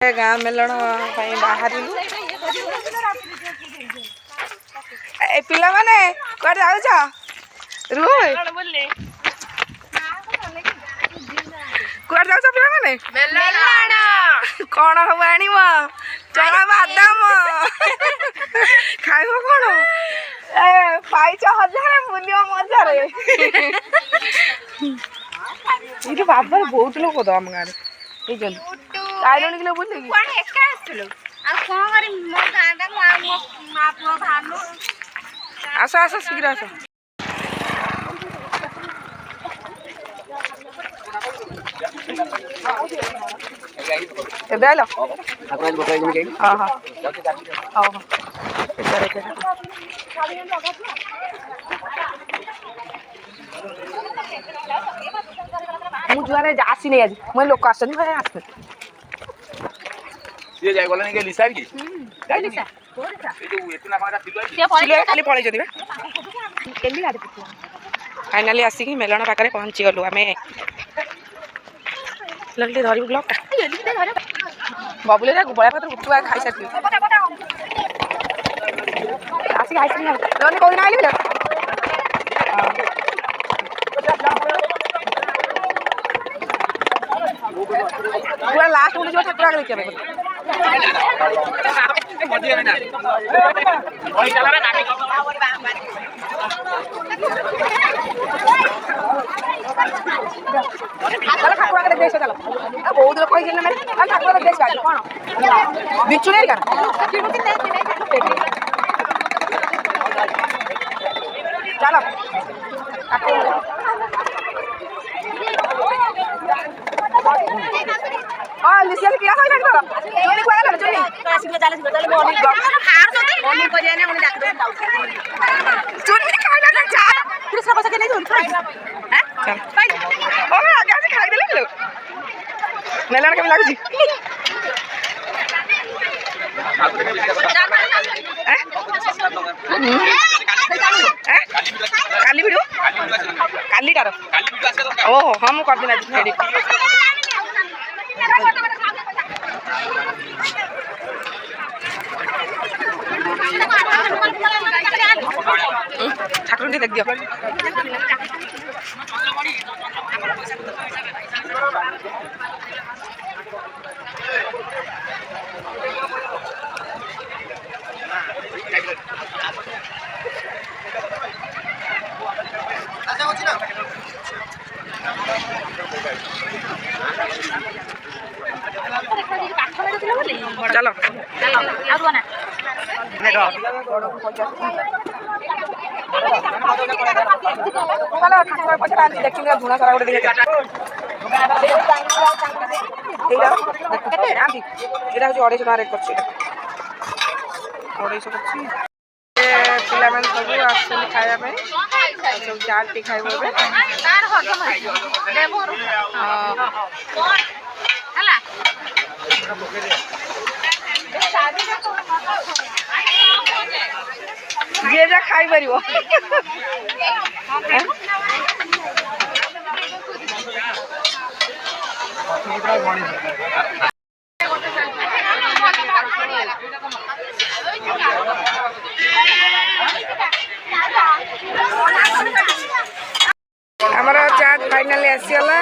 गाँ मेलण बाहर पिला माने कुआडे जाउछ रुह कुआडे जाउछ पिला माने मेलण कोन हम आनिव चना बादाम खाइबो कोन पाइछ हजार मूल्य मजारे इरे बाबा बहुत लोग तो हम गारे ए जल आइरन किलो बोल कि कोन एका आछलो आ कोन करी मो गांडा मो मापो भानु आसा आसा शीघ्र आसा ए बेलो आपन बताइ दिन के हां हां हां हां इधर इधर मु जुआरे आसी नहीं आज मैं लोक आसन भाई आस ये जाय गलन के लिसा की जाय लिसा कोरसा ए जो एतना पारा सिलो खाली पळे जदी केली गाडी पितो फाइनली आसी की मेलण पाकरे पहुंची गलु हमें लल्ली धरी ब्लॉक बबुले रे बळा पत्र उठुआ खाई साथी आस बस आइसक्रीम रोनी कोई ना आइले पूरा लास्ट में जो ठाकुर आगे देखिए चलो ठाकुर आगे देख चलो बहुत लोग कही ना ठाकुर देख कौन बिच्छू नहीं कर चलो हाँ लिसिया क्या खाई लड़ करो चुनी को लड़ चुनी चल मॉर्निंग हार सोते मॉर्निंग को जाने उन्हें डाक दो चुनी खाई लड़ जा फिर सब बस के नहीं जोन हैं चल ओ आगे से खाई दे लो मेलन के लागू जी काली वीडियो काली टार ओहो हम कर देना रेडी ठाकुर देख दियो चलो देखिए धुना सारा गोटे देखिए এটা হচ্ছে 250 টাকা রেট করছি 250 করছি ପିଲାମାନେ ସବୁ ଆସୁଛନ୍ତି ଖାଇବା ପାଇଁ ସବୁ ଚାଟ୍ ଟି ଖାଇବ ଏବେ ଯିଏ ଯା ଖାଇପାରିବ आमर चाट फाइनाली आसीगला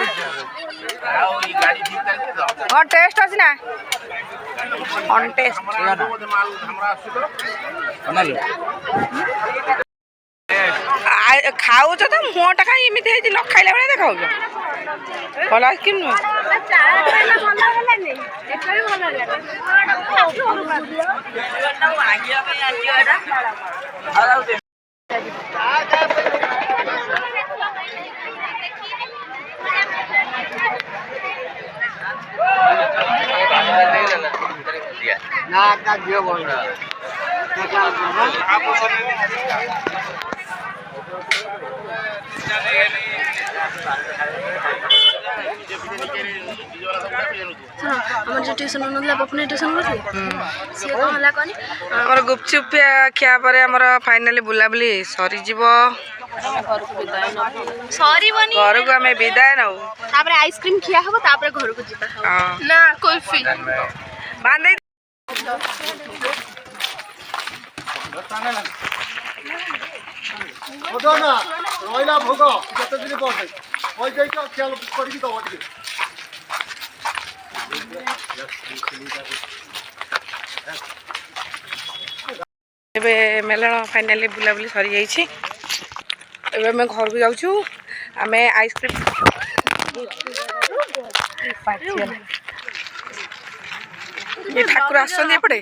हाँ टेस्ट अच्छी ना ऑन टेस्ट खाऊच तो मुहटा कहीं एमती न खाइला बेले देखा भल आइसक्रीम नुह ट्यूशन अपने ट्यूशन आमर गुपचुप खिया पर आमर फाइनाली बुलाबुली सरी जीव घर को आम विदाय नौ आइसक्रीम खिया हम घर को जीवा ना कुल्फी बांधे रहा भोग जिते दिन बस ख्याल कर मेलन फाइनाली बुलाबुली सरी जाइए आम घर को जाऊँ आम आइसक्रीम ये ठाकुर आसपटे